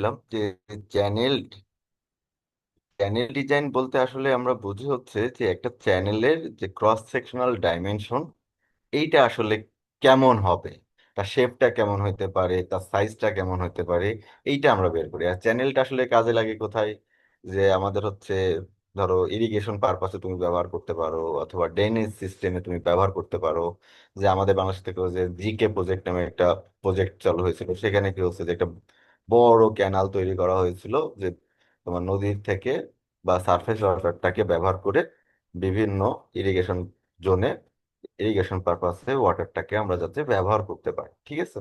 বলছিলাম যে channel channel design বলতে আসলে আমরা বুঝি হচ্ছে যে একটা চ্যানেলের যে ক্রস সেকশনাল ডাইমেনশন এইটা আসলে কেমন হবে, তার শেপটা কেমন হতে পারে, তার সাইজটা কেমন হতে পারে, এইটা আমরা বের করি। আর চ্যানেলটা আসলে কাজে লাগে কোথায়? যে আমাদের হচ্ছে ধরো ইরিগেশন পারপাসে তুমি ব্যবহার করতে পারো, অথবা ড্রেনেজ সিস্টেমে তুমি ব্যবহার করতে পারো। যে আমাদের বাংলাদেশ থেকে যে জিকে প্রজেক্ট নামে একটা প্রজেক্ট চালু হয়েছিল, সেখানে কি হচ্ছে যে একটা বড় ক্যানাল তৈরি করা হয়েছিল, যে তোমার নদীর থেকে বা সারফেস ওয়াটারটাকে ব্যবহার করে বিভিন্ন ইরিগেশন জোনে, ইরিগেশন পারপাসে ওয়াটারটাকে আমরা যাতে ব্যবহার করতে পারি, ঠিক আছে।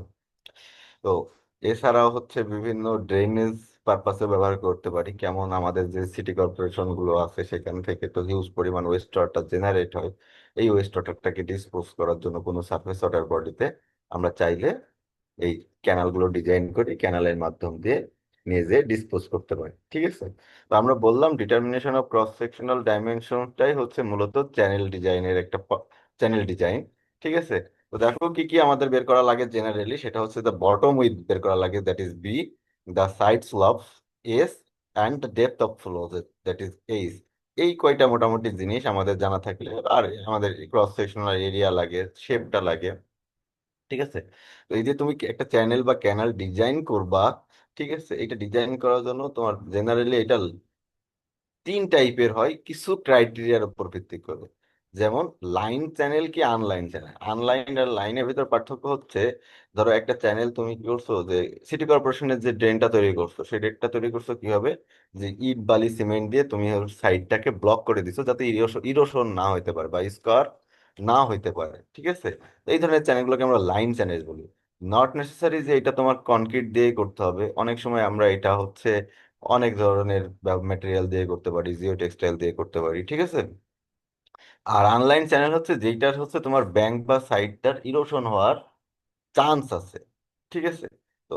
তো এছাড়াও হচ্ছে বিভিন্ন ড্রেনেজ পারপাসে ব্যবহার করতে পারি। কেমন, আমাদের যে সিটি কর্পোরেশন গুলো আছে সেখান থেকে তো হিউজ পরিমাণ ওয়েস্ট ওয়াটার জেনারেট হয়। এই ওয়েস্ট ওয়াটারটাকে ডিসপোজ করার জন্য কোনো সারফেস ওয়াটার বডিতে আমরা চাইলে এই ক্যানালগুলো ডিজাইন করি, ক্যানালের মাধ্যম দিয়ে নিয়ে যেয়ে ডিসপোজ করতে পারি, ঠিক আছে। তো আমরা বললাম ডিটারমিনেশন অফ ক্রস সেকশনাল ডাইমেনশনটাই হচ্ছে মূলত চ্যানেল ডিজাইনের একটা চ্যানেল ডিজাইন, ঠিক আছে। তো দেখো কি কি আমাদের বের করা লাগে জেনারেলি, সেটা হচ্ছে দ্য বটম উইথ বের করা লাগে, that is B, the side slope S, and the depth of flow, that is H. এই কয়টা মোটামুটি জিনিস আমাদের জানা থাকলে, আর আমাদের ক্রস সেকশনাল এরিয়া লাগে, শেপটা লাগে, ঠিক আছে। তো এই যে তুমি কি একটা চ্যানেল বা ক্যানাল ডিজাইন করবা, ঠিক আছে, এটা ডিজাইন করার জন্য তোমার জেনারেলি এটা তিন টাইপের হয় কিছু ক্রাইটেরিয়ার উপর ভিত্তি করে। যেমন লাইন চ্যানেল কি আনলাইন চ্যানেল। আনলাইন আর লাইনের ভিতর পার্থক্য হচ্ছে, ধরো একটা চ্যানেল তুমি কি করছো, যে সিটি কর্পোরেশনের যে ড্রেনটা তৈরি করছো, সেই ড্রেনটা তৈরি করছো কিভাবে? যে ইট বালি সিমেন্ট দিয়ে তুমি সাইডটাকে ব্লক করে দিছো, যাতে ইরোশন না হইতে পারে বা স্কোয়ার না হইতে পারে, ঠিক আছে। তো এই ধরনের চ্যানেলগুলোকে আমরা লাইন চ্যানেল বলি। নট নেসেসারি যে এটা তোমার কনক্রিট দিয়ে করতে হবে, অনেক সময় আমরা এটা হচ্ছে অনেক ধরনের ম্যাটেরিয়াল দিয়ে করতে পারি, জিও টেক্সটাইল দিয়ে করতে পারি, ঠিক আছে। আর অনলাইন চ্যানেল হচ্ছে যেটার হচ্ছে তোমার ব্যাংক বা সাইটটার ইরোশন হওয়ার চান্স আছে, ঠিক আছে। তো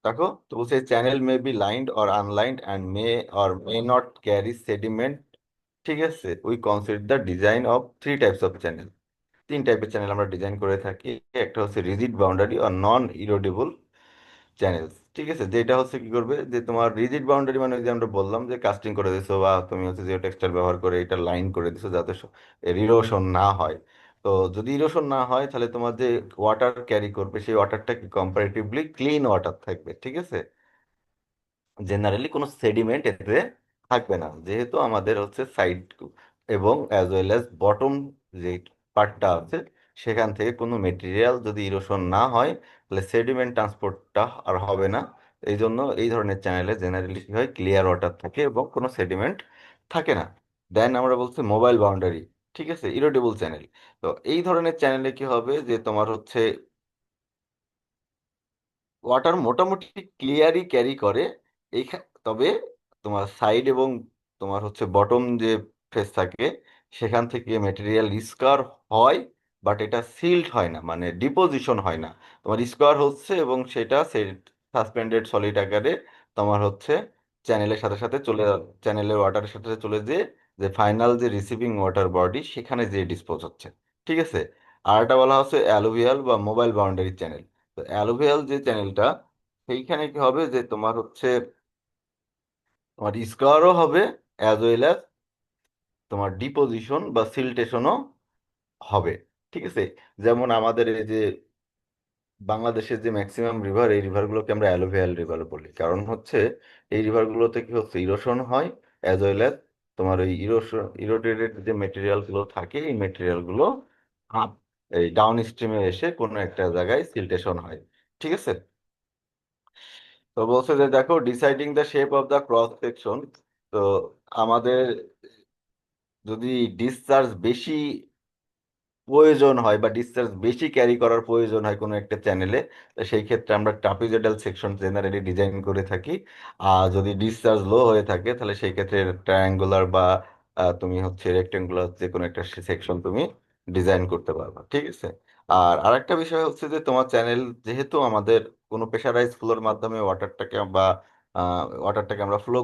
দেখো, তো বলছে channel may be lined or unlined and may not carry sediment, ঠিক আছে। We consider the design of three types of channel. তিন টাইপের চ্যানেল আমরা ডিজাইন করে থাকি। একটা হচ্ছে রিজিড বাউন্ডারি আর নন ইরোডেবল চ্যানেলস, ঠিক আছে। যেটা হচ্ছে কি করবে, যে তোমার রিজিড বাউন্ডারি মানে ওই যে আমরা বললাম যে কাস্টিং করে দিছো, বা তুমি হচ্ছে জিও টেক্সটাইল ব্যবহার করে এটা লাইন করে দিছো যাতে ইরোশন না হয়। তো যদি ইরোশন না হয়, তাহলে তোমার যে ওয়াটার ক্যারি করবে সেই ওয়াটারটা কি কম্পারেটিভলি ক্লিন ওয়াটার থাকবে, ঠিক আছে। জেনারেলি কোনো সেডিমেন্ট এতে থাকবে না, যেহেতু আমাদের হচ্ছে সাইড এবং অ্যাজ ওয়েল অ্যাজ বটম যে পার্টটা আছে, সেখান থেকে কোনো মেটেরিয়াল যদি ইরোশন না হয়, তাহলে সেডিমেন্ট ট্রান্সপোর্টটা আর হবে না। এই জন্য এই ধরনের চ্যানেলে জেনারেলি কি হয়, ক্লিয়ার ওয়াটার থাকে এবং কোনো সেডিমেন্ট থাকে না। দেন আমরা বলছি মোবাইল বাউন্ডারি, ঠিক আছে, ইরোডেবল চ্যানেল। তো এই ধরনের চ্যানেলে কি হবে, যে তোমার হচ্ছে ওয়াটার মোটামুটি ক্লিয়ারই ক্যারি করে। তবে তোমার সাইড এবং তোমার হচ্ছে বটম যে ফেস থাকে, সেখান থেকে মেটেরিয়াল স্কোয়ার হয়, বাট এটা সিল্ড হয় না, মানে ডিপোজিশন হয় না। তোমার স্কোয়ার হচ্ছে এবং সেটা সাসপেন্ডেড সলিড আকারে তোমার হচ্ছে চ্যানেলের সাথে সাথে চলে, চ্যানেলের ওয়াটারের সাথে সাথে চলে যেয়ে যে ফাইনাল যে রিসিভিং ওয়াটার বডি সেখানে যে ডিসপোজ হচ্ছে, ঠিক আছে। আর এটা বলা হচ্ছে অ্যালুভিয়াল বা মোবাইল বাউন্ডারি চ্যানেল। তো অ্যালুভিয়াল যে চ্যানেলটা, সেইখানে কি হবে, যে তোমার হচ্ছে তোমার স্কোয়ারও হবে, অ্যাজ ওয়েল অ্যাজ তোমার ডিপোজিশন বা সিলটেশনও হবে, ঠিক আছে। যেমন আমাদের এই যে বাংলাদেশের যে ম্যাক্সিমাম রিভার, এই রিভারগুলোকে আমরা অ্যালুভিয়াল রিভার বলি, কারণ হচ্ছে এই রিভারগুলোতে কি হচ্ছে, ইরোশন হয়, অ্যাজ ওয়েল অ্যাজ তোমার ওই ইরোটেটেড যে মেটেরিয়ালগুলো থাকে, এই মেটেরিয়ালগুলো আপ এই ডাউন স্ট্রিমে এসে কোনো একটা জায়গায় সিলটেশন হয়, ঠিক আছে। তো বলছে যে দেখো, deciding the shape of the cross section. তো আমাদের যদি ডিসচার্জ বেশি প্রয়োজন হয় বা ডিসচার্জ বেশি ক্যারি করার প্রয়োজন হয় কোনো একটা চ্যানেলে, তো সেই ক্ষেত্রে আমরা ট্রাপিজয়েডাল সেকশন জেনারেলি ডিজাইন করে থাকি। আর যদি ডিসচার্জ লো হয়ে থাকে, তাহলে সেই ক্ষেত্রে ট্রায়াঙ্গুলার বা তুমি হচ্ছে রেক্টেঙ্গুলার যে কোনো একটা সেকশন তুমি ডিজাইন করতে পারবা, ঠিক আছে। আর আরেকটা বিষয় হচ্ছে যে তোমার চ্যানেল, যেহেতু আমাদের কোনো প্রেশারাইজ ফ্লোর মাধ্যমে ওয়াটারটাকে আমরা ফ্লো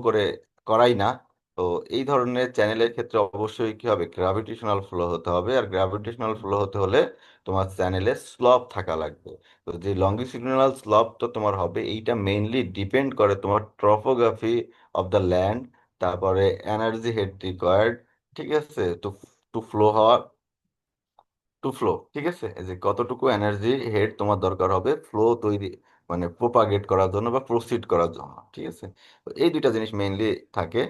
করাই না, তো এই ধরনের চ্যানেলের ক্ষেত্রে অবশ্যই কি হবে, গ্রাভিটেশনাল ফ্লো হতে হবে, আর গ্রাভিটেশনাল ফ্লো হতে হলে তোমার চ্যানেলে স্লপ থাকা লাগবে। তো যে লঙ্গিটিউডিনাল স্লপ তো তোমার হবে, এইটা মেইনলি ডিপেন্ড করে তোমার ট্রপোগ্রাফি অফ দ্য ল্যান্ড, তারপরে এনার্জি হেড রিকোয়ার্ড, ঠিক আছে, টু টু ফ্লো হওয়ার, টু ফ্লো, ঠিক আছে, এই যে কতটুকু এনার্জি হেড তোমার দরকার হবে ফ্লো তৈরি, মানে প্রোপাগেট করার জন্য বা প্রসিড করার জন্য, ঠিক আছে। তো এই দুইটা জিনিস মেইনলি থাকে।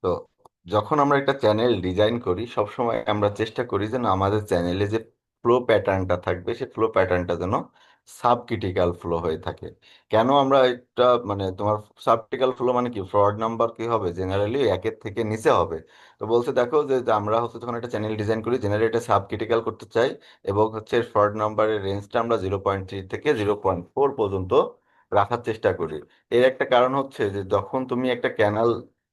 তো যখন আমরা একটা চ্যানেল ডিজাইন করি, সবসময় আমরা চেষ্টা করি যেন আমাদের চ্যানেলে যে ফ্লো প্যাটার্নটা থাকবে, সেই ফ্লো প্যাটার্নটা যেন সাবক্রিটিক্যাল ফ্লো হয়ে থাকে। কেন আমরা একটা, মানে তোমার সাবক্রিটিক্যাল ফ্লো মানে কি, ফ্রড নাম্বার কি হবে, জেনারেলি একের থেকে নিচে হবে। তো বলছে দেখো যে আমরা হচ্ছে যখন একটা চ্যানেল ডিজাইন করি, জেনারেলি এটা সাবক্রিটিক্যাল করতে চাই, এবং হচ্ছে ফ্রড নাম্বারের রেঞ্জটা আমরা 0.3 থেকে 0.4 পর্যন্ত রাখার চেষ্টা করি। এর একটা কারণ হচ্ছে যে যখন তুমি একটা ক্যানাল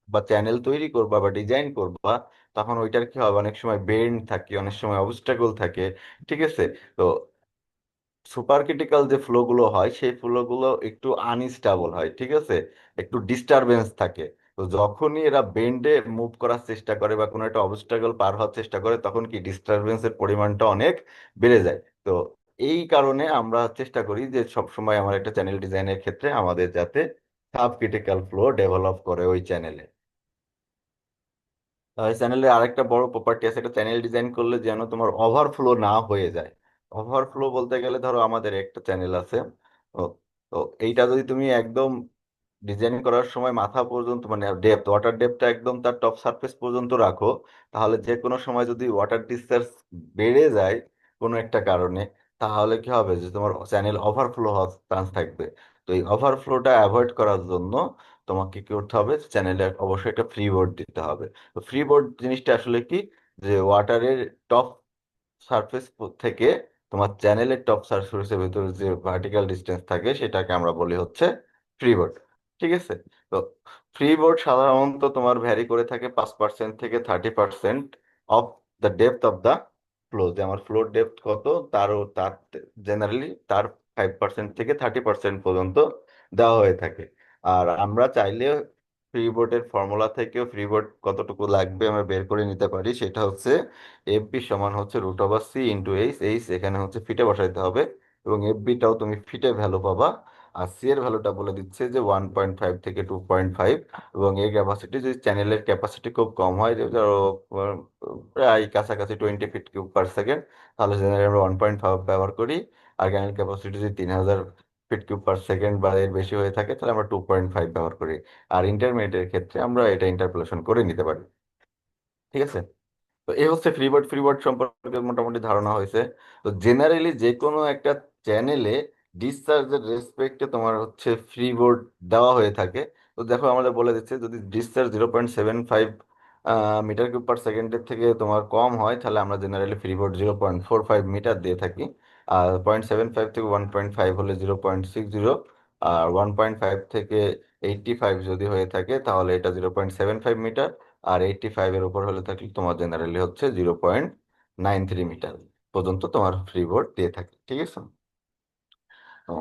বা চ্যানেল তৈরি করবা বা ডিজাইন করবা, তখন ওইটার কি হবে, অনেক সময় বেন্ড থাকে, অনেক সময় অবস্টাকল থাকে, ঠিক আছে। তো সুপার ক্রিটিক্যাল যে ফ্লো গুলো হয়, সেই ফ্লো গুলো একটু আনস্টেবল হয়, ঠিক আছে, একটু ডিস্টারবেন্স থাকে। তো যখনই এরা বেন্ডে মুভ করার চেষ্টা করে বা কোনো একটা অবস্টাকল পার হওয়ার চেষ্টা করে, তখন কি ডিস্টারবেন্সের পরিমাণটা অনেক বেড়ে যায়। তো এই কারণে আমরা চেষ্টা করি যে সবসময় আমার একটা চ্যানেল ডিজাইনের ক্ষেত্রে আমাদের যাতে সাব ক্রিটিক্যাল ফ্লো ডেভেলপ করে ওই চ্যানেলে। চ্যানেলের আরেকটা বড় প্রপার্টি আছে, একটা চ্যানেল ডিজাইন করলে যেন তোমার ওভারফ্লো না হয়ে যায়। ওভারফ্লো বলতে গেলে ধরো আমাদের একটা চ্যানেল আছে, তো তো এইটা যদি তুমি একদম ডিজাইন করার সময় মাথা পর্যন্ত, মানে ডেপথ, ওয়াটার ডেপথটা একদম তার টপ সারফেস পর্যন্ত রাখো, তাহলে যে কোনো সময় যদি ওয়াটার ডিসচার্জ বেড়ে যায় কোনো একটা কারণে, তাহলে কি হবে যে তোমার চ্যানেল ওভারফ্লো হওয়ার চান্স থাকবে। তো এই ওভারফ্লোটা অ্যাভয়েড করার জন্য তোমাকে কি করতে হবে, চ্যানেলে অবশ্যই একটা ফ্রি বোর্ড দিতে হবে। তো ফ্রি বোর্ড জিনিসটা আসলে কি, যে ওয়াটারের টপ সারফেস থেকে তোমার চ্যানেলের টপ সারফেসের ভিতরে যে ভার্টিক্যাল ডিস্টেন্স থাকে, সেটাকে আমরা বলি হচ্ছে ফ্রিবোর্ড, ঠিক আছে। তো ফ্রিবোর্ড সাধারণত তোমার ভ্যারি করে থাকে 5% থেকে 30% of the depth of the flow, যে আমার ফ্লোর ডেপথ কত, তার জেনারেলি তার 5% থেকে 30% পর্যন্ত দেওয়া হয়ে থাকে। আর আমরা চাইলে ফ্রিবোর্ডের ফর্মুলা থেকেও ফ্রিবোর্ড কতটুকু লাগবে আমরা বের করে নিতে পারি, সেটা হচ্ছে এফবি সমান হচ্ছে √সি × এইচ, এইচ এখানে হচ্ছে ফিটে বসাইতে হবে, এবং এফবিটাও তুমি ফিটে ভ্যালু পাবা। আর সি এর ভ্যালুটা বলে দিচ্ছে যে 1.5 থেকে 2.5। এবং এই ক্যাপাসিটি, যদি চ্যানেলের ক্যাপাসিটি খুব কম হয়, যে ধরো প্রায় কাছাকাছি 20 ফিট কিউব পার সেকেন্ড, তাহলে জেনারেলি আমরা 1.5 ব্যবহার করি। আর ক্যানেল ক্যাপাসিটি যদি 3000 ফিট কিউব পার সেকেন্ড বা এর বেশি হয়ে থাকে, তাহলে আমরা 2.5 ব্যবহার করি। আর ইন্টারমিডিয়েটের ক্ষেত্রে আমরা এটা ইন্টারপোলেশন করে নিতে পারি, ঠিক আছে। তো এই হচ্ছে ফ্রিবোর্ড সম্পর্কে মোটামুটি ধারণা হয়েছে। তো জেনারেলি যে কোনো একটা চ্যানেলে ডিসচার্জের রেসপেক্টে তোমার হচ্ছে ফ্রিবোর্ড দেওয়া হয়ে থাকে। তো দেখো আমাদের বলে দিচ্ছে, যদি ডিসচার্জ 0.75 মিটার কিউব পার সেকেন্ডের থেকে তোমার কম হয়, তাহলে আমরা জেনারেলি ফ্রিবোর্ড 0.45 মিটার দিয়ে থাকি। আর 0.75 থেকে 1.5 হলে 0.60। আর 1.5 থেকে 85 যদি হয়ে থাকে, তাহলে এটা 0.75 মিটার। আর 85 এর উপর হলে থাকলে তোমার জেনারেলি হচ্ছে 0.93 মিটার পর্যন্ত তোমার ফ্রি বোর্ড দিয়ে থাকে, ঠিক আছে। তো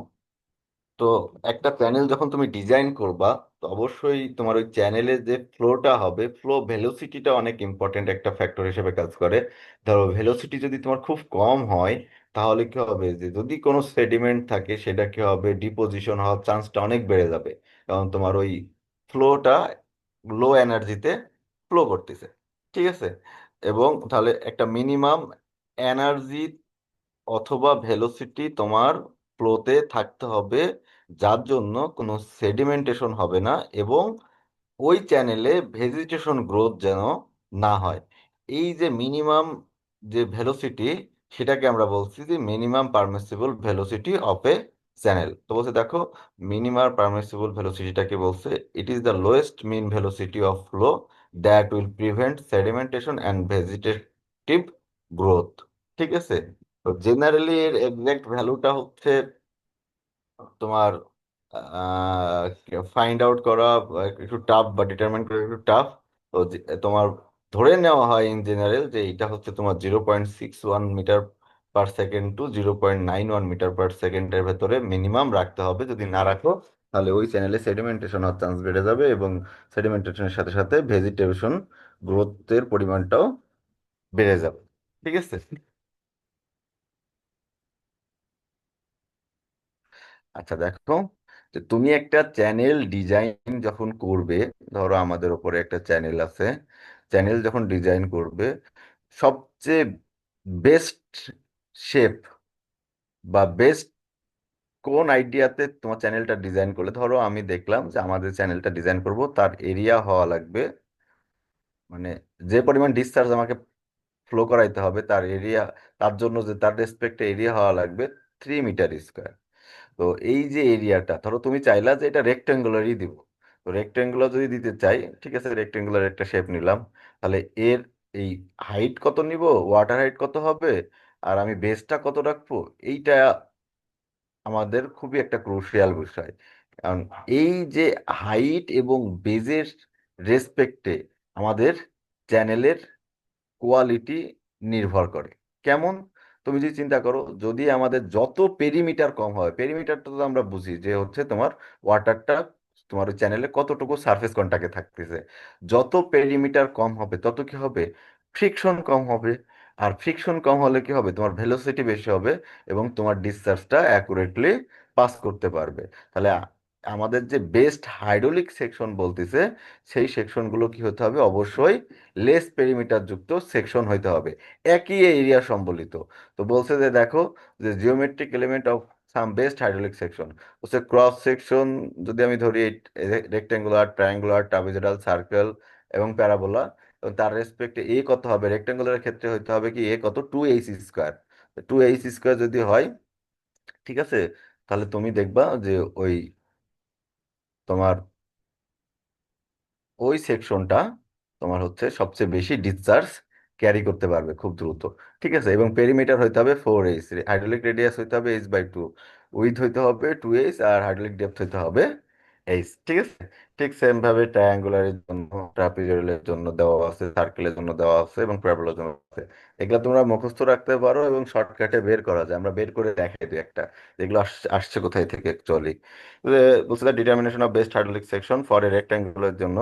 তো একটা প্যানেল যখন তুমি ডিজাইন করবা, তো অবশ্যই তোমার ওই চ্যানেলের যে ফ্লোটা হবে, ফ্লো ভেলোসিটিটা অনেক ইম্পর্টেন্ট একটা ফ্যাক্টর হিসেবে কাজ করে। ধরো ভেলোসিটি যদি তোমার খুব কম হয়, তাহলে কি হবে, যে যদি কোনো সেডিমেন্ট থাকে, সেটা কি হবে, ডিপোজিশন হওয়ার চান্সটা অনেক বেড়ে যাবে, কারণ তোমার ওই ফ্লোটা লো এনার্জিতে ফ্লো করতেছে, ঠিক আছে। এবং তাহলে একটা মিনিমাম এনার্জি অথবা ভেলোসিটি তোমার ফ্লোতে থাকতে হবে, যার জন্য কোনো সেডিমেন্টেশন হবে না, এবং ওই চ্যানেলে ভেজিটেশন গ্রোথ যেন না হয়। এই যে মিনিমাম যে ভেলোসিটি, সেটাকে আমরা বলছি যে minimum permissible velocity of a channel. তো বলছে দেখো, মিনিমাম পারমিসিবল ভেলোসিটিটাকে বলছে, it is the lowest mean velocity of flow that will prevent sedimentation and vegetative growth, ঠিক আছে। তো জেনারেলি এর এক্সাক্ট ভ্যালুটা হচ্ছে তোমার ফাইন্ড আউট করা একটু টাফ, বা ডিটারমাইন করা একটু টাফ। তো তোমার ধরে নেওয়া হয় ইন জেনারেল যে এটা হচ্ছে তোমার 0.61 metre per second to 0.91 metre per সেকেন্ডের ভেতরে মিনিমাম রাখতে হবে। যদি না রাখো তাহলে ওই চ্যানেলে সেডিমেন্টেশন হওয়ার চান্স বেড়ে যাবে, এবং সেডিমেন্টেশনের সাথে সাথে ভেজিটেশন গ্রোথের পরিমাণটাও বেড়ে যাবে। ঠিক আছে। আচ্ছা দেখো, যে তুমি একটা চ্যানেল ডিজাইন যখন করবে, ধরো আমাদের ওপরে একটা চ্যানেল আছে, চ্যানেল যখন ডিজাইন করবে, সবচেয়ে বেস্ট শেপ বা বেস্ট কোন আইডিয়াতে তোমার চ্যানেলটা ডিজাইন করলে, ধরো আমি দেখলাম যে আমাদের চ্যানেলটা ডিজাইন করব, তার এরিয়া হওয়া লাগবে, মানে যে পরিমাণ ডিসচার্জ আমাকে ফ্লো করাইতে হবে তার এরিয়া, তার জন্য যে তার রেসপেক্টে এরিয়া হওয়া লাগবে 3 মিটার স্কোয়ার। তো এই যে এরিয়াটা, ধরো তুমি চাইলা যে এটা রেক্টেঙ্গুলারই দিব, তো রেক্টেঙ্গুলার যদি দিতে চাই, ঠিক আছে, রেক্টেঙ্গুলার একটা শেপ নিলাম, তাহলে এর এই হাইট কত নিব, ওয়াটার হাইট কত হবে, আর আমি বেসটা কত রাখবো, এইটা আমাদের খুবই একটা ক্রুশিয়াল বিষয়। কারণ এই যে হাইট এবং বেজের রেসপেক্টে আমাদের চ্যানেলের কোয়ালিটি নির্ভর করে। কেমন? তুমি যদি চিন্তা করো, যদি আমাদের যত পেরিমিটার কম হয়, পেরিমিটারটা তো আমরা বুঝি যে হচ্ছে তোমার ওয়াটারটা তোমার চ্যানেলে কতটুকু সারফেস কন্টাক্টে থাকতেছে, যত পেরিমিটার কম হবে তত কি হবে, ফ্রিকশন কম হবে। আর ফ্রিকশন কম হলে কি হবে, তোমার ভেলোসিটি বেশি হবে এবং তোমার ডিসচার্জটা অ্যাকুরেটলি পাস করতে পারবে। তাহলে আমাদের যে বেস্ট হাইড্রোলিক সেকশন বলতেছে, সেই সেকশনগুলো কি হতে হবে, অবশ্যই লেস পেরিমিটার যুক্ত সেকশন হইতে হবে, একই এরিয়া সম্বলিত। তো বলছে যে দেখো, যে geometric element of some best hydraulic section হচ্ছে ক্রস সেকশন, যদি আমি ধরি রেক্টেঙ্গুলার, ট্রায়াঙ্গুলার, ট্রাপিজয়েডাল, সার্কেল এবং প্যারাবোলা, তার রেসপেক্টে এ কত হবে, রেক্টেঙ্গুলারের ক্ষেত্রে হইতে হবে কি, এ কত, 2h স্কোয়ার। 2h স্কোয়ার যদি হয়, ঠিক আছে, তাহলে তুমি দেখবা যে ওই তোমার ওই সেকশনটা তোমার হচ্ছে সবচেয়ে বেশি ডিসচার্জ ক্যারি করতে পারবে খুব দ্রুত। ঠিক আছে, এবং পেরিমিটার হইতে হবে 4h, হাইড্রোলিক রেডিয়াস হইতে হবে h/2, উইথ হইতে হবে 2h, আর হাইড্রোলিক ডেপথ হইতে হবে h। ঠিক আছে। ঠিক সেম ভাবে ট্রায়াঙ্গুলারের জন্য, ট্রাপিজয়েডালের জন্য দেওয়া আছে, সার্কেলের জন্য দেওয়া আছে এবং প্যারাবোলার জন্য আছে। এগুলো তোমরা মুখস্থ রাখতে পারো এবং শর্টকাটে বের করা যায়, আমরা বের করে দেখাই দিই একটা, যেগুলো আসছে কোথায় থেকে অ্যাকচুয়ালি। বলছে determination of best hydraulic section for A rectangular জন্য।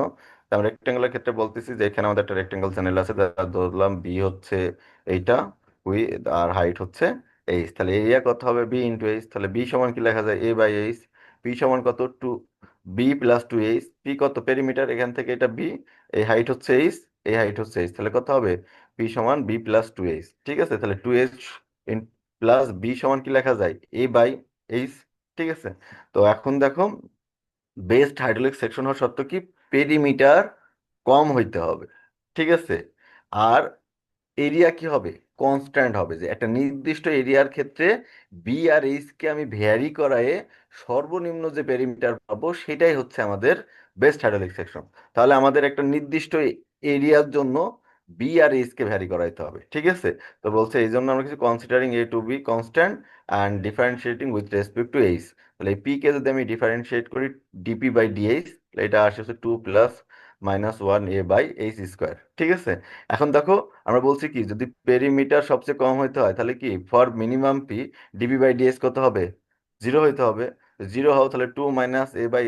আমি রেক্টেঙ্গুলার ক্ষেত্রে বলতেছি যে এখানে আমাদের একটা রেক্টেঙ্গল চ্যানেল আছে, তার ধরলাম বি হচ্ছে এইটা, উই, আর হাইট হচ্ছে এইচ, তাহলে এরিয়া কত হবে, বি ইন্টু এইচ। তাহলে বি সমান কি লেখা যায়, A/H। পি সমান কত, টু, B+2H। পি কত, পেরিমিটার, এখান থেকে এটা বি, এই হাইট হচ্ছে এইচ, এই হাইট হচ্ছে এইচ, তাহলে কত হবে, পি সমান B+2H। ঠিক আছে, তাহলে 2H প্লাস বি সমান কি লেখা যায়, A/H। ঠিক আছে। তো এখন দেখো, বেস্ট হাইড্রোলিক সেকশন হওয়া সত্ত্বেও কি, পেরিমিটার কম হইতে হবে। ঠিক আছে। আর এরিয়া কি হবে, কনস্ট্যান্ট হবে, যে একটা নির্দিষ্ট এরিয়ার ক্ষেত্রে বি আর এইচ কে আমি ভ্যারি করায় সর্বনিম্ন যে পেরিমিটার পাবো সেটাই হচ্ছে আমাদের বেস্ট হাইড্রোলিক সেকশন। তাহলে আমাদের একটা নির্দিষ্ট এরিয়ার জন্য বি আর এইচ কে ভ্যারি করাইতে হবে। ঠিক আছে। তো বলছে এই জন্য আমরা কিছু considering A to be constant and differentiating with respect to H. তাহলে এই পি কে যদি আমি ডিফারেন্সিয়েট করি dp/dh, এটা আসে হচ্ছে 2 + -1 a/h স্কোয়ার। ঠিক আছে। এখন দেখো, আমরা বলছি কি, যদি পেরিমিটার সবচেয়ে কম হইতে হয় তাহলে কি, ফর মিনিমাম পি dp/dh কত হবে, 0 হইতে হবে। 0 হও তাহলে 2 -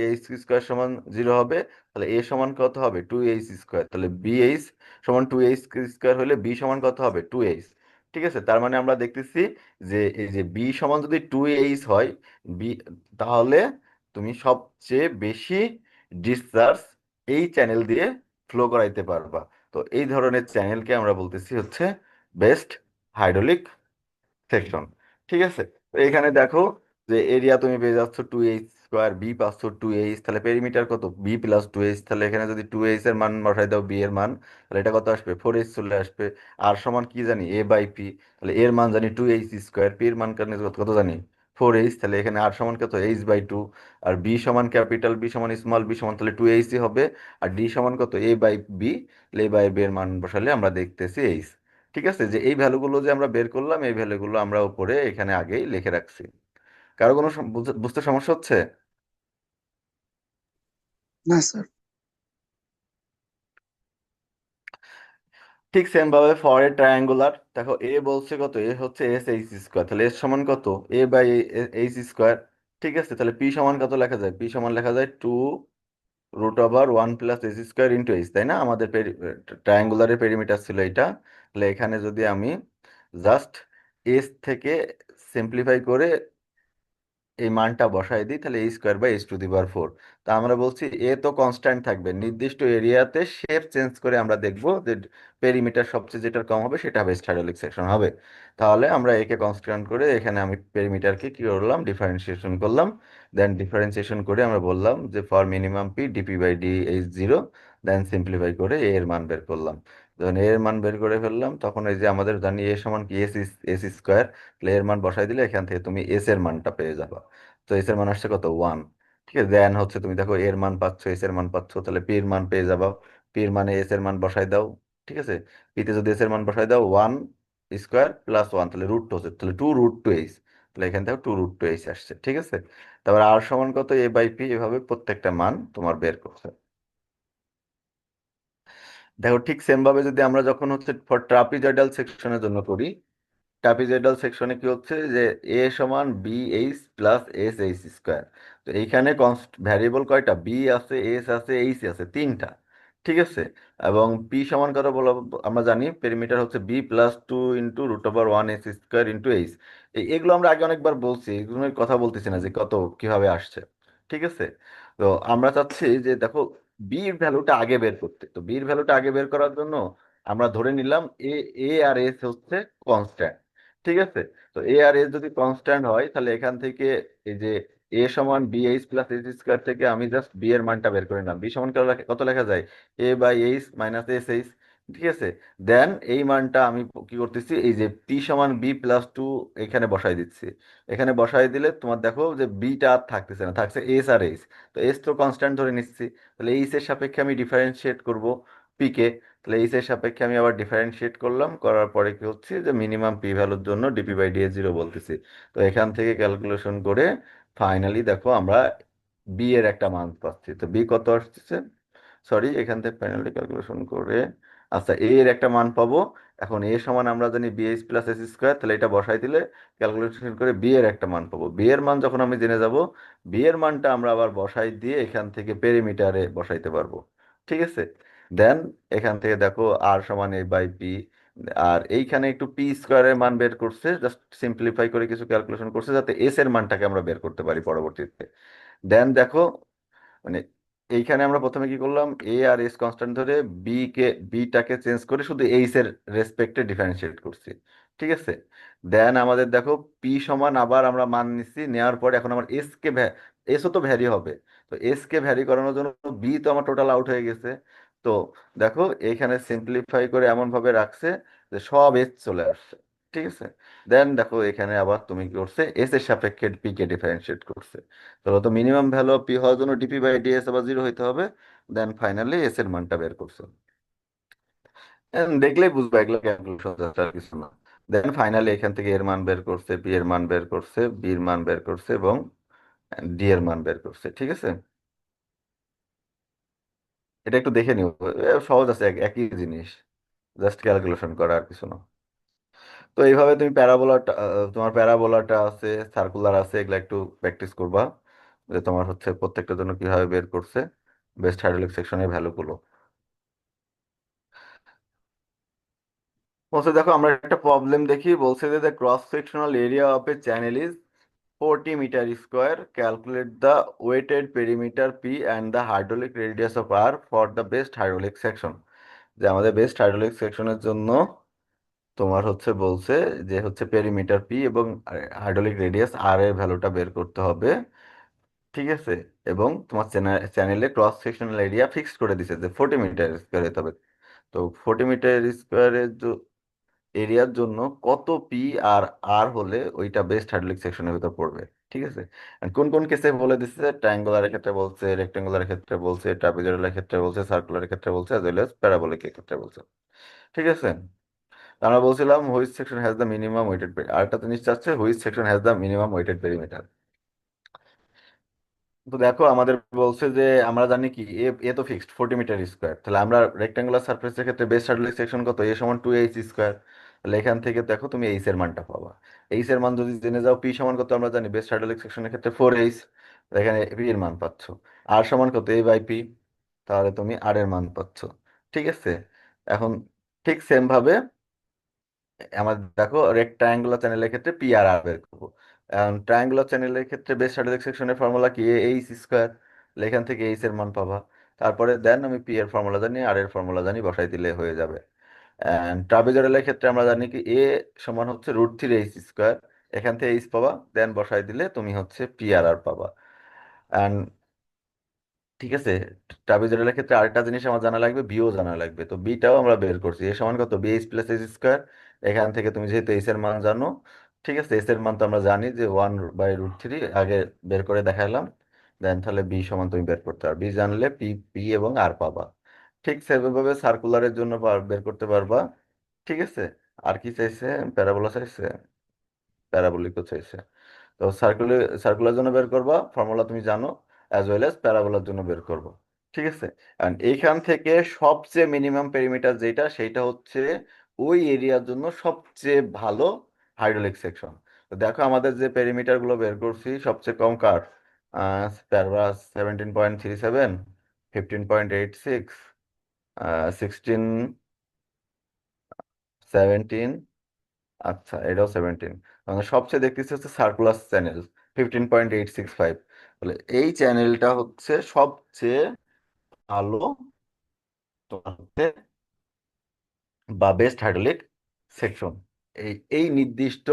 a/h স্কোয়ার সমান 0 হবে। তাহলে এ সমান কত হবে, 2h স্কোয়ার। তাহলে বিএইচ সমান 2h স্কোয়ার হলে বি সমান কত হবে, 2h। ঠিক আছে, তার মানে আমরা দেখতেছি যে এই যে বি সমান যদি 2h হয়, বি, তাহলে তুমি সবচেয়ে বেশি ডিসচার্জ এই চ্যানেল দিয়ে ফ্লো করাইতে পারবা। তো এই ধরনের চ্যানেলকে আমরা বলতেছি হচ্ছে বেস্ট হাইড্রোলিক সেকশন। ঠিক আছে। তো এখানে দেখো, যে এরিয়া তুমি পেয়ে যাচ্ছ 2h স্কোয়ার, বি পাচ্ছ 2h, তাহলে পেরিমিটার কত, B+2h। তাহলে এখানে যদি 2h এর মান বসাই দাও, বি এর মান, তাহলে এটা কত আসবে, 4h চলে আসবে। আর সমান কি জানি, A/P। তাহলে এর মান জানি 2h স্কোয়ার, পি এর মান কত কত জানি, 4h। তাহলে এখানে আর সমান কত, h/2। আর বি সমান ক্যাপিটাল, বি সমান স্মল বি সমান তাহলে 2h হবে। আর ডি সমান কত, A/B। A/B এর মান বসালে আমরা দেখতেছি এইচ। ঠিক আছে, যে এই ভ্যালুগুলো যে আমরা বের করলাম, এই ভ্যালুগুলো আমরা উপরে এখানে আগেই লিখে রাখছি। কারো কোনো বুঝতে সমস্যা হচ্ছে? না স্যার। ঠিক সেম ভাবে ফর এ ট্রায়াঙ্গুলার দেখো, এ বলছে কত, এ হচ্ছে এস এইচ স্কোয়ার, তাহলে এস সমান কত, এ বাই এইচ স্কোয়ার। ঠিক আছে, তাহলে পি সমান কত লেখা যায়, পি সমান লেখা যায় 2√1 + এইচ স্কোয়ার ইন্টু এইচ, তাই না? আমাদের ট্রায়াঙ্গুলারের পেরিমিটার ছিল এটা। তাহলে এখানে যদি আমি জাস্ট এস থেকে সিম্পলিফাই করে এই মানটা বসাই দিই, তাহলে a² / h⁴। তা আমরা বলছি এ তো কনস্ট্যান্ট থাকবে, নির্দিষ্ট এরিয়াতে শেপ চেঞ্জ করে আমরা দেখব যে পেরিমিটার সবচেয়ে যেটা কম হবে সেটা বেস্ট হাইড্রোলিক সেকশন হবে। তাহলে আমরা একে কনস্ট্যান্ট করে এখানে আমি পেরিমিটারকে কি করলাম, ডিফারেন্সিয়েশন করলাম। দেন ডিফারেন্সিয়েশন করে আমরা বললাম যে for minimum P dp/d h0। Then simplify করে এ এর মান বের করলাম। যখন এ এর মান বের করে ফেললাম, তখন এই যে আমাদের জানি এ সমান কি এস স্কোয়ার, তাহলে এর মান বসাই দিলে এখান থেকে তুমি এস এর মানটা পেয়ে যাবে। তো এস এর মান আসছে কত, 1। ঠিক আছে, দেন হচ্ছে তুমি দেখো এর মান পাচ্ছ, এস এর মান পাচ্ছ, তাহলে পি এর মান পেয়ে যাবা। পি এর মানে এস এর মান বসাই দাও। ঠিক আছে, পিতে যদি এস এর মান বসাই দাও 1² + 1, তাহলে √2 হচ্ছে, তাহলে 2√2h। তাহলে এখান থেকে 2√2h আসছে। ঠিক আছে, তারপর আর সমান কত, a/p, এভাবে প্রত্যেকটা মান তোমার বের করছে। দেখো ঠিক সেম ভাবে যদি আমরা যখন হচ্ছে ফর ট্রাপিজয়েডাল সেকশনের জন্য করি, ট্রাপিজয়েডাল সেকশনে কি হচ্ছে যে এ সমান bh + sh²। তো এইখানে ভ্যারিয়েবল কয়টা, বি আছে, এস আছে, এইচ আছে, তিনটা। ঠিক আছে, এবং পি সমান কত বলো, আমরা জানি পেরিমিটার হচ্ছে b + 2 × √1h² × এইচ। এগুলো আমরা আগে অনেকবার বলছি, এগুলোর কথা বলতেছি না যে কত কিভাবে আসছে। ঠিক আছে, তো আমরা চাচ্ছি যে দেখো বির ভ্যালুটা আগে বের করতে, তো বির ভ্যালুটা আগে বের করার জন্য আমরা ধরে নিলাম এ, এ আর এস হচ্ছে কনস্ট্যান্ট। ঠিক আছে, তো এ আর এস যদি কনস্ট্যান্ট হয়, তাহলে এখান থেকে এই যে এ সমান bh + h² থেকে আমি জাস্ট বি এর মানটা বের করে নিলাম। বি সমান কত লেখা যায়, a/h - sh। ঠিক আছে, দেন এই মানটা আমি কি করতেছি, এই যে পি সমান b + 2 এখানে বসাই দিচ্ছি। এখানে বসাই দিলে তোমার দেখো যে বিটা আর থাকতেছে না, থাকছে এস আর এইচ। তো এস তো কনস্ট্যান্ট ধরে নিচ্ছি, তাহলে এইচ এর সাপেক্ষে আমি ডিফারেন্সিয়েট করব পি কে। তাহলে এইচ এর সাপেক্ষে আমি আবার ডিফারেন্সিয়েট করলাম, করার পরে কি হচ্ছে যে মিনিমাম পি ভ্যালুর জন্য dp/d0 বলতেছি। তো এখান থেকে ক্যালকুলেশন করে ফাইনালি দেখো আমরা বি এর একটা মান পাচ্ছি। তো বি কত আসছে, সরি, এখান থেকে ফাইনালি ক্যালকুলেশন করে, আচ্ছা এ এর একটা মান পাবো। এখন এ সমান আমরা জানি bh + h², তাহলে এটা বসাই দিলে ক্যালকুলেশন করে বি এর একটা মান পাবো। বি এর মান যখন আমি জেনে যাব, বি এর মানটা আমরা আবার বসাই দিয়ে এখান থেকে পেরিমিটারে বসাইতে পারবো। ঠিক আছে, দেন এখান থেকে দেখো আর সমান a/p। আর এইখানে একটু p² মান বের করছে, জাস্ট সিম্পলিফাই করে কিছু ক্যালকুলেশন করছে যাতে এস এর মানটাকে আমরা বের করতে পারি পরবর্তীতে। দেন দেখো মানে এইখানে আমরা প্রথমে কি করলাম, এ আর এস কনস্ট্যান্ট ধরে বি কে, বিটাকে চেঞ্জ করে শুধু এইচ এর রেসপেক্টে ডিফারেন্সিয়েট করছি। ঠিক আছে, দেন আমাদের দেখো পি সমান আবার আমরা মান নিচ্ছি, নেওয়ার পরে এখন আমার এস কে এসও তো ভ্যারি হবে। তো এস কে ভ্যারি করানোর জন্য বি তো আমার টোটাল আউট হয়ে গেছে। তো দেখো এইখানে সিম্পলিফাই করে এমন ভাবে রাখছে যে সব এস চলে আসছে। ঠিক আছে, দেন দেখো এখানে আবার তুমি কি করছে, এস এর সাপেক্ষে পি কে ডিফারেন্সিয়েট করছে। তাহলে তো মিনিমাম ভ্যালু অফ পি হওয়ার জন্য dp/ds আবার 0 হইতে হবে। দেন ফাইনালি এস এর মানটা বের করছো। দেখলেই বুঝবা এগুলো ক্যালকুলেশন, আর কিছু না। দেন ফাইনালি এখান থেকে এর মান বের করছে, পি এর মান বের করছে, বি এর মান বের করছে, এবং ডি এর মান বের করছে। ঠিক আছে, এটা একটু দেখে নিও, সহজ আছে, একই জিনিস, জাস্ট ক্যালকুলেশন করা আর কিছু না। তো এইভাবে তুমি প্যারাবোলাটা, তোমার প্যারাবোলাটা আছে, সার্কুলার আছে, এগুলো একটু প্র্যাকটিস করবা, যে তোমার হচ্ছে প্রত্যেকটার জন্য কিভাবে বের করছে বেস্ট হাইড্রোলিক সেকশনের ভ্যালুগুলো। বলছে দেখো আমরা একটা প্রবলেম দেখি, বলছে যে the cross sectional area of a channel is 40 metre square, calculate the wetted perimeter P and the hydraulic radius of R for the best hydraulic section. যে আমাদের বেস্ট হাইড্রোলিক সেকশনের জন্য তোমার হচ্ছে বলছে যে হচ্ছে পেরিমিটার পি এবং হাইড্রোলিক রেডিয়াস আর এর ভ্যালুটা বের করতে হবে। ঠিক আছে, এবং তোমার চ্যানেলে ক্রস সেকশনাল এরিয়া ফিক্সড করে দিছে যে 40 মিটার স্কোয়ার হতে হবে। তো 40 মিটার স্কোয়ারের এরিয়ার জন্য কত পি আর আর হলে ওইটা বেস্ট হাইড্রোলিক সেকশনের ভিতর পড়বে। ঠিক আছে, আর কোন কোন কেসে বলে দিচ্ছে, ট্রায়াঙ্গুলারের ক্ষেত্রে বলছে, রেক্টেঙ্গুলারের ক্ষেত্রে বলছে, ট্রাপিজয়েডালের ক্ষেত্রে বলছে, সার্কুলারের ক্ষেত্রে বলছে, অ্যাজ ওয়েল এজ প্যারাবোলিকের ক্ষেত্রে বলছে। ঠিক আছে, আমরা বলছিলাম which section has the minimum wetted, আরেকটা জিনিস চাচ্ছে which section has the minimum wetted perimeter. তো দেখো আমাদের বলছে যে আমরা জানি কি এ এ তো ফিক্সড 40 মিটার স্কোয়ার, তাহলে আমরা রেক্টাঙ্গুলার সারফেসের ক্ষেত্রে বেস স্যাটেলাইট সেকশন কত, এ সমান 2h স্কোয়ার। তাহলে এখান থেকে দেখো তুমি এইচ এর মানটা পাবা। এইচ এর মান যদি জেনে যাও, পি সমান কত আমরা জানি বেস স্যাটেলাইট সেকশনের ক্ষেত্রে 4h। এখানে পি এর মান পাচ্ছ। আর সমান কত, A/P। তাহলে তুমি আর এর মান পাচ্ছ। ঠিক আছে। এখন ঠিক সেম ভাবে আমার দেখো রেক্টাঙ্গুলার চ্যানেলের ক্ষেত্রে পি আর আর বের করবো। এখন ট্রায়াঙ্গুলার চ্যানেলের ক্ষেত্রে বেস স্যাটেলাইট সেকশনের ফর্মুলা কি, এইচ স্কোয়ার। এখান থেকে এইচ এর মান পাবা। তারপরে দেন আমি পি এর ফর্মুলা জানি, আর এর ফর্মুলা জানি, বসাই দিলে হয়ে যাবে। ট্রাপিজয়েডালের ক্ষেত্রে আমরা জানি কি এ সমান হচ্ছে √3h স্কোয়ার। এখান থেকে এইচ পাবা, দেন বসাই দিলে তুমি হচ্ছে পি আর আর পাবা। ঠিক আছে। ট্রাপিজয়েডালের ক্ষেত্রে আরেকটা জিনিস আমার জানা লাগবে, বিও জানা লাগবে। তো বিটাও আমরা বের করছি, এ সমান কত, BH+H স্কোয়ার। এখান থেকে তুমি যেহেতু এইচ এর মান জানো, ঠিক আছে, এস এর মান তো আমরা জানি যে 1/√3 আগে বের করে দেখাইলাম। দেন তাহলে বি সমান তুমি বের করতে পারবে, বি জানলে পি পি এবং আর পাবা। ঠিক সেভাবে সার্কুলারের জন্য বের করতে পারবা। ঠিক আছে। আর কি চাইছে, প্যারাবোলা চাইছে, প্যারাবোলিকও চাইছে। তো সার্কুলার জন্য বের করবা ফর্মুলা তুমি জানো, অ্যাজ ওয়েল অ্যাজ প্যারাবোলার জন্য বের করবো। ঠিক আছে। আর এইখান থেকে সবচেয়ে মিনিমাম পেরিমিটার যেটা, সেটা হচ্ছে ওই এরিয়ার জন্য সবচেয়ে ভালো হাইড্রোলিক সেকশন। তো দেখো আমাদের যে পেরিমিটার গুলো বের করছি, সবচেয়ে কম কার, প্যারাবাস 17.37, 15.86, 16, 17, আচ্ছা এটাও 17। মানে সবচেয়ে দেখতেছি হচ্ছে সার্কুলার চ্যানেল 15.865। বলে এই চ্যানেলটা হচ্ছে সবচেয়ে ভালো তোমার হচ্ছে বা বেস্ট হাইড্রোলিক সেকশন এই এই নির্দিষ্ট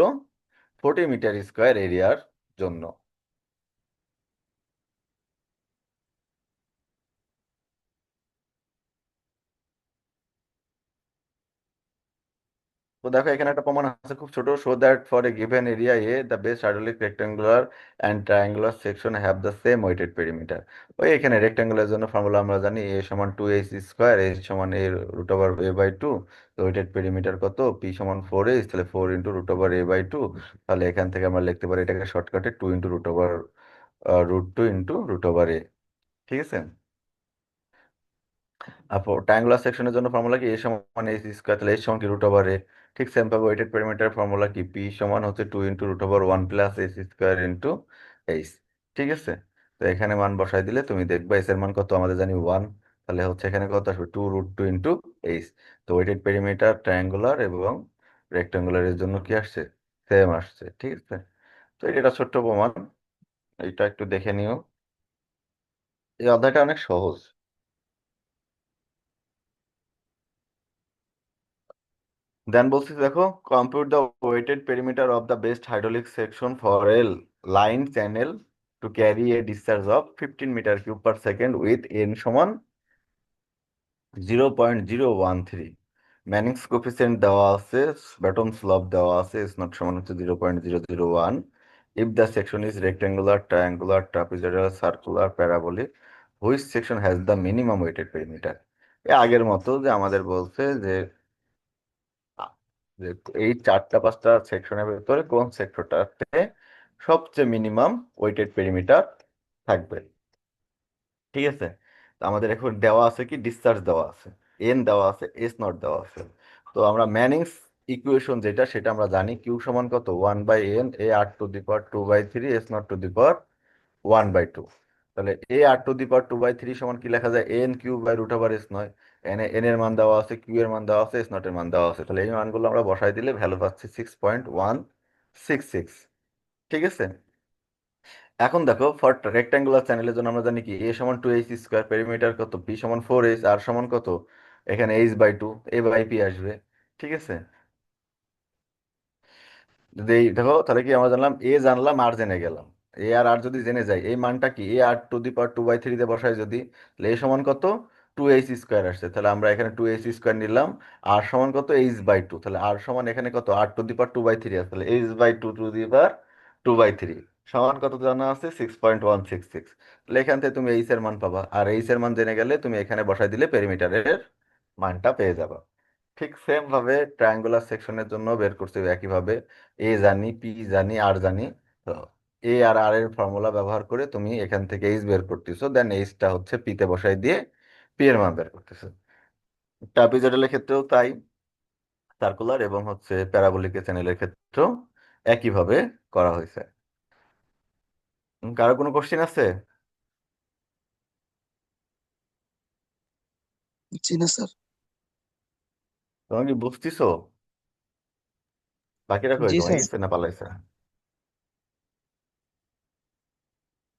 40 মিটার স্কোয়ার এরিয়ার জন্য। তো দেখো এখানে একটা প্রমাণ আছে খুব ছোট, show that for a given area A the best hydraulic rectangular and triangular section have the same wetted perimeter. ওই এখানে রেক্টাঙ্গুলার জন্য ফর্মুলা আমরা জানি, এ সমান 2h স্কোয়ার, এ সমান a√a/2। তো ওয়েটেড পেরিমিটার কত, পি সমান 4h, তাহলে 4 × √a/2। তাহলে এখান থেকে আমরা লিখতে পারি এটাকে শর্টকাটে 2 × √2 √2 ঠিক আছে। আপর ট্রায়াঙ্গুলার সেকশনের জন্য ফর্মুলা কি, এ সমান এইচ স্কোয়ার, তাহলে এ সমান কি √এ। ঠিক সেম ভাবে ওয়েটেড পেরিমিটার ফর্মুলা কি, পি সমান হচ্ছে 2 × √1 + h² এইচ। ঠিক আছে। তো এখানে মান বসাই দিলে তুমি দেখবা এস এর মান কত, আমাদের জানি 1। তাহলে হচ্ছে এখানে কত আসবে, 2 √2 × h। তো ওয়েটেড পেরিমিটার ট্রায়াঙ্গুলার এবং রেক্টাঙ্গুলারের জন্য কি আসছে, সেম আসছে। ঠিক আছে। তো এটা ছোট্ট প্রমাণ, এটা একটু দেখে নিও। এই অধ্যায়টা অনেক সহজ। দেন বলছি দেখো, compute the wetted perimeter of the best hydraulic section for a lined channel to carry a discharge of 15 metre cube per second with N সমান 0.013। ম্যানিংস কোফিসিয়েন্ট দেওয়া আছে, ব্যাটন স্লপ দেওয়া আছে, এস নট সমান হচ্ছে 0.001। If the section is rectangular, triangular, trapezoidal, circular, parabolic, which section has the minimum wetted perimeter. এ আগের মতো যে আমাদের বলছে যে যে এই চারটা পাঁচটা সেকশনের ভেতরে কোন সেক্টরটাতে সবচেয়ে মিনিমাম ওয়েটেড পেরিমিটার থাকবে। ঠিক আছে। তো আমাদের এখন দেওয়া আছে কি, ডিসচার্জ দেওয়া আছে, এন দেওয়া আছে, এস নট দেওয়া আছে। তো আমরা ম্যানিংস ইকুয়েশন যেটা, সেটা আমরা জানি, কিউ সমান কত, 1/n, A r⁻²/2/3, S naught to the power 1/2। তাহলে A r⁻²/2/3 সমান কি লেখা যায়, n³ বাই √এস নয়। এন এর মান দেওয়া আছে, কিউ এর মান দেওয়া আছে, এস নট এর মান দেওয়া আছে। তাহলে এই মানগুলো আমরা বসাই দিলে ভ্যালু পাচ্ছি 6.166। ঠিক আছে। এখন দেখো ফর রেক্টাঙ্গুলার চ্যানেলের জন্য আমরা জানি কি, এ সমান 2h স্কোয়ার, পেরিমিটার কত, পি সমান 4h, আর সমান কত, এখানে h/2, A/P আসবে। ঠিক আছে। যদি দেখো তাহলে কি আমরা জানলাম, এ জানলাম, আর জেনে গেলাম। এ আর আর যদি জেনে যাই, এই মানটা কি, A r⁻²/2/3 তে বসাই যদি, তাহলে এ সমান কত, 2h স্কোয়ার আসছে। তাহলে আমরা এখানে 2h স্কোয়ার নিলাম। আর সমান কত, h/2। তাহলে আর সমান এখানে কত, r⁻²/2/3 আছে, তাহলে h/2 টু দি পাওয়ার 2/3 সমান কত জানা আছে, 6.166। তাহলে এখান থেকে তুমি এইচ এর মান পাবা, আর এইচ এর মান জেনে গেলে তুমি এখানে বসাই দিলে পেরিমিটারের মানটা পেয়ে যাবা। ঠিক সেম ভাবে ট্রায়াঙ্গুলার সেকশনের জন্য বের করতে হবে একইভাবে। এ জানি, পি জানি, আর জানি। তো এ আর আর এর ফর্মুলা ব্যবহার করে তুমি এখান থেকে এইচ বের করতেছো, দেন এইচটা হচ্ছে পি তে বসাই দিয়ে পি এর মান বের করতেছো। ট্রাপিজয়েডালের ক্ষেত্রেও তাই, সার্কুলার এবং হচ্ছে প্যারাবোলিক চ্যানেলের ক্ষেত্রেও একইভাবে করা হয়েছে। কারো কোনো কোশ্চেন আছে? জি না স্যার। তোমার কি বুঝতেছো? বাকিরা কই, জি ঘুমাই স্যার। গেছে না পালাইছে?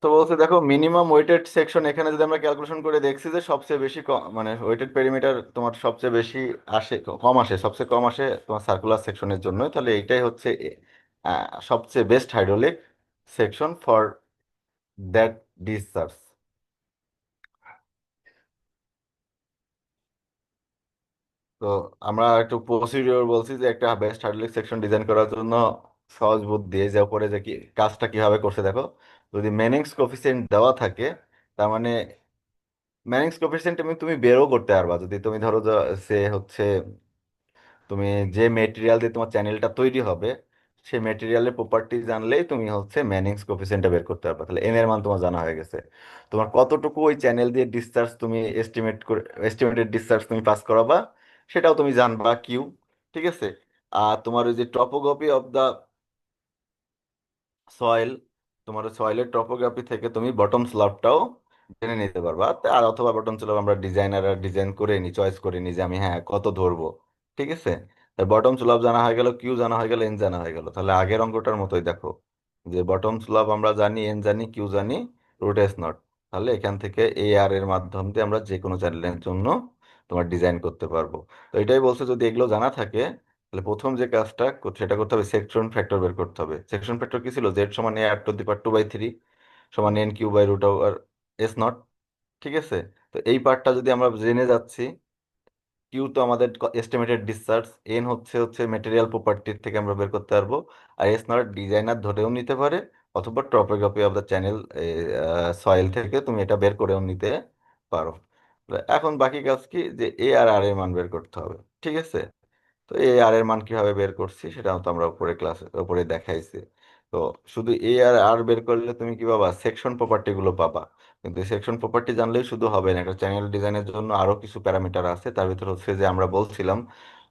তো বলছে দেখো, মিনিমাম ওয়েটেড সেকশন এখানে যদি আমরা ক্যালকুলেশন করে দেখছি যে সবচেয়ে বেশি মানে ওয়েটেড পেরিমিটার তোমার সবচেয়ে বেশি আসে, কম আসে, সবচেয়ে কম আসে তোমার সার্কুলার সেকশনের জন্য। তাহলে এইটাই হচ্ছে সবচেয়ে best hydraulic section for that discharge. তো আমরা একটু প্রসিডিওর বলছি যে একটা বেস্ট হাইড্রোলিক সেকশন ডিজাইন করার জন্য সহজ বুদ্ধি যে উপরে যে কি কাজটা কিভাবে করছে দেখো। যদি মেনিংস কোফিসিয়েন্ট দেওয়া থাকে, তার মানে ম্যানিংস কোএফিসিয়েন্ট তুমি তুমি বেরও করতে পারবা। যদি তুমি ধরো যে সে হচ্ছে তুমি যে মেটেরিয়াল দিয়ে তোমার চ্যানেলটা তৈরি হবে, সেই মেটেরিয়ালের প্রপার্টি জানলেই তুমি হচ্ছে ম্যানিংস কোএফিসিয়েন্টটা বের করতে পারবা। তাহলে এন এর মান তোমার জানা হয়ে গেছে। তোমার কতটুকু ওই চ্যানেল দিয়ে ডিসচার্জ তুমি এস্টিমেট করে, এস্টিমেটেড ডিসচার্জ তুমি পাস করাবা, সেটাও তুমি জানবা কিউ। ঠিক আছে। আর তোমার ওই যে টপোগ্রাফি অফ দা সয়েল, তোমার সয়েলের টপোগ্রাফি থেকে তুমি বটম স্ল্যাবটাও জেনে নিতে পারবা। আর অথবা বটম স্ল্যাব আমরা ডিজাইনাররা ডিজাইন করে নি, চয়েস করে নি যে আমি হ্যাঁ কত ধরবো। ঠিক আছে। বটম স্ল্যাব জানা হয়ে গেল, কিউ জানা হয়ে গেল, এন জানা হয়ে গেল। তাহলে আগের অঙ্কটার মতোই দেখো, যে বটম স্ল্যাব আমরা জানি, এন জানি, কিউ জানি, রুট এস নট। তাহলে এখান থেকে এ আর এর মাধ্যম দিয়ে আমরা যে কোনো চ্যানেলের জন্য তোমার ডিজাইন করতে পারবো। তো এটাই বলছে, যদি এগুলো জানা থাকে তাহলে প্রথম যে কাজটা সেটা করতে হবে, সেকশন ফ্যাক্টর বের করতে হবে। সেকশন ফ্যাক্টর কি ছিল? জেড সমান এ আর টু দি পাওয়ার 2/3 সমান N Q by root over S naught. ঠিক আছে। তো এই পার্টটা যদি আমরা জেনে যাচ্ছি, কিউ তো আমাদের এস্টিমেটেড ডিসচার্জ, এন হচ্ছে হচ্ছে মেটেরিয়াল প্রপার্টির থেকে আমরা বের করতে পারবো, আর এস নট ডিজাইনার ধরেও নিতে পারে, অথবা topography of the channel soil থেকে তুমি এটা বের করেও নিতে পারো। এখন বাকি কাজ কি, যে এ আর আর এর মান বের করতে হবে। ঠিক আছে। তো এ আর এর মান কিভাবে বের করছি সেটাও তো আমরা উপরে ক্লাসে উপরে দেখাইছি। তো শুধু এ আর আর বের করলে তুমি কি পাবা? সেকশন প্রপার্টি গুলো পাবা। কিন্তু সেকশন প্রপার্টি জানলেই শুধু হবে না, একটা চ্যানেল ডিজাইনের জন্য আরো কিছু প্যারামিটার আছে। তার ভিতর হচ্ছে যে আমরা বলছিলাম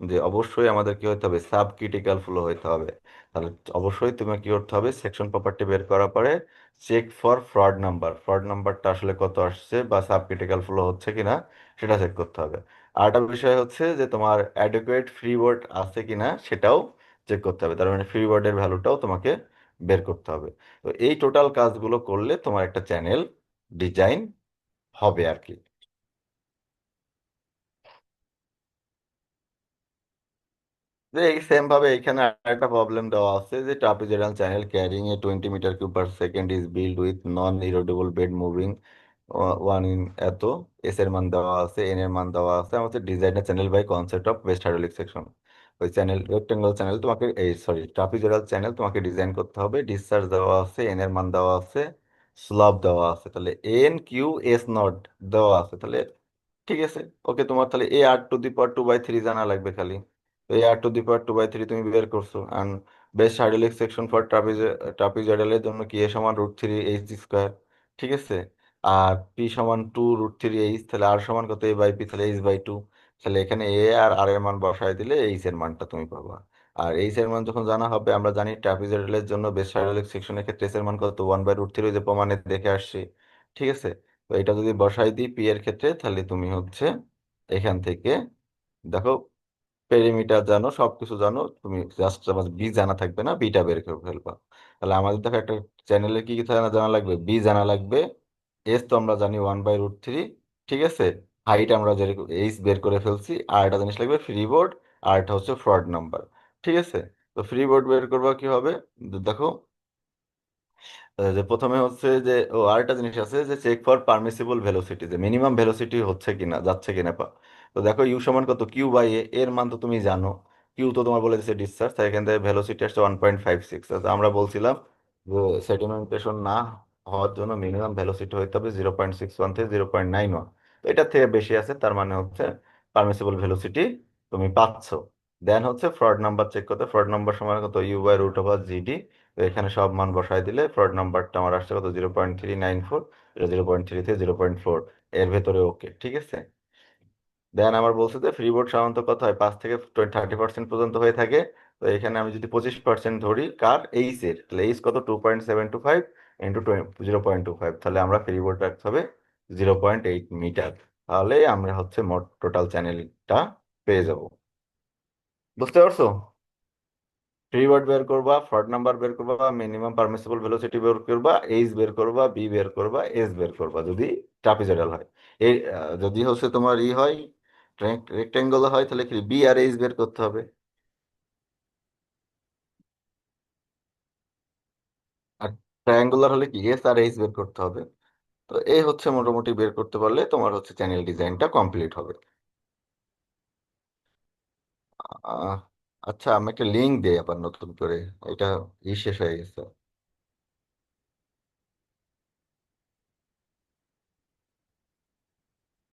যে অবশ্যই আমাদের কি হতে হবে, সাব ক্রিটিক্যাল ফ্লো হতে হবে। তাহলে অবশ্যই তুমি কি করতে হবে, সেকশন প্রপার্টি বের করার পরে check for Froude number, Froude নাম্বারটা আসলে কত আসছে বা সাব ক্রিটিক্যাল ফ্লো হচ্ছে কিনা সেটা চেক করতে হবে। আরেকটা বিষয় হচ্ছে যে তোমার অ্যাডেকুয়েট ফ্রি ওয়ার্ড আছে কিনা সেটাও চেক করতে হবে। তার মানে ফ্রি ওয়ার্ডের ভ্যালুটাও তোমাকে বের করতে হবে। তো এই টোটাল কাজগুলো করলে তোমার একটা চ্যানেল ডিজাইন হবে আর কি। যে এই সেম ভাবে এখানে আরেকটা প্রবলেম দেওয়া আছে যে trapezoidal channel carrying a 20 metre cube per second is build with non erodible bed moving one in এত। এস এর মান দেওয়া আছে, এন এর মান দেওয়া আছে, আমাদের designer channel by concept of best hydraulic section. ওই চ্যানেল রেক্টেঙ্গল চ্যানেল তোমাকে, এই সরি ট্রাপিজয়েডাল চ্যানেল তোমাকে ডিজাইন করতে হবে। ডিসচার্জ দেওয়া আছে, এন এর মান দেওয়া আছে, স্লপ দেওয়া আছে। তাহলে এন কিউ এস নট দেওয়া আছে। তাহলে ঠিক আছে, ওকে। তোমার তাহলে এ আর টু দি পাওয়ার 2/3 জানা লাগবে খালি। তো এ আর টু দি পাওয়ার 2/3 তুমি বের করছো। And best hydraulic section for ট্রাপিজয়েডালের জন্য কি এ সমান √3 এইচ স্কোয়ার। ঠিক আছে। আর পি সমান 2√3 এইচ, তাহলে আর সমান কত? A/P, তাহলে H/2। তাহলে এখানে এ আর আর এর মান বসায় দিলে এইচ এর মানটা তুমি পাবা। আর এইচ এর মান যখন জানা হবে, আমরা জানি ট্রাপিজয়েডালের জন্য বেস্ট হাইড্রোলিক সেকশনের ক্ষেত্রে এস এর মান কত? 1/√3, যে প্রমাণে দেখে আসছি। ঠিক আছে। তো এটা যদি বসাই দিই পি এর ক্ষেত্রে, তাহলে তুমি হচ্ছে এখান থেকে দেখো, পেরিমিটার জানো, সবকিছু জানো, তুমি জাস্ট আমার বি জানা থাকবে না, বিটা বের করে ফেলবা। তাহলে আমাদের দেখো একটা চ্যানেলে কি কি জানা জানা লাগবে, বি জানা লাগবে, এস তো আমরা জানি 1/√3। ঠিক আছে। হাইট আমরা যেরকম এইচ বের করে ফেলছি। আর একটা জিনিস লাগবে ফ্রি বোর্ড, আর একটা হচ্ছে ফ্রড নাম্বার। ঠিক আছে। তো ফ্রি বোর্ড বের করবা কিভাবে, দেখো, যে প্রথমে হচ্ছে যে ও আরেকটা জিনিস আছে যে চেক ফর পারমিসিবল ভেলোসিটি, যে মিনিমাম ভেলোসিটি হচ্ছে কিনা, যাচ্ছে কিনা তো দেখো ইউ সমান কত? কিউ বাই এ, এর মান তো তুমি জানো। কিউ তো তোমার বলে দিচ্ছে ডিসচার্জ, তাই এখান থেকে ভেলোসিটি আসছে 1.56। আমরা বলছিলাম যে সেডিমেন্টেশন না হওয়ার জন্য মিনিমাম ভেলোসিটি হইতে হবে 0.61 থেকে 0.91। তো এটা থেকে বেশি আছে, তার মানে হচ্ছে পারমিসিবল ভেলোসিটি তুমি পাচ্ছ। দেন হচ্ছে ফ্রড নাম্বার চেক করতে, ফ্রড নাম্বার সমান কত? U by √/GD। তো এখানে সব মান বসাই দিলে ফ্লট নাম্বারটা আমার আসছে কত, 0.394, এটা 0.3 থেকে 0.4, এর ভেতরে ওকে, ঠিক আছে। দেন আমার বলছে যে ফ্রি বোর্ড সাধারণত কত হয়, 5 থেকে 30% পর্যন্ত হয়ে থাকে। তো এখানে আমি যদি 25% ধরি কার, এইচ এর, তাহলে এইচ কত, 2.725 ইন্টু 0.25, তাহলে আমরা ফ্রি বোর্ড রাখতে হবে 0.8 মিটার। তাহলে আমরা হচ্ছে মোট টোটাল চ্যানেলটা পেয়ে যাব। বুঝতে পারছো? ফ্রি ওয়ার্ড বের করবা, ফ্রড নাম্বার বের করবা, মিনিমাম পারমিসিবল ভেলোসিটি বের করবা, এইচ বের করবা, বি বের করবা, এস বের করবা যদি ট্রাপিজয়েডাল হয়। এই যদি হচ্ছে তোমার ই হয়, রেক্টেঙ্গল হয়, তাহলে কি বি আর এইচ বের করতে হবে। আর ট্রায়াঙ্গুলার হলে কি এস আর এইচ বের করতে হবে। তো এই হচ্ছে মোটামুটি বের করতে পারলে তোমার হচ্ছে চ্যানেল ডিজাইনটা কমপ্লিট হবে। আহ, আচ্ছা, আমি একটা লিঙ্ক দিই আবার নতুন করে, এটা শেষ হয়ে গেছে।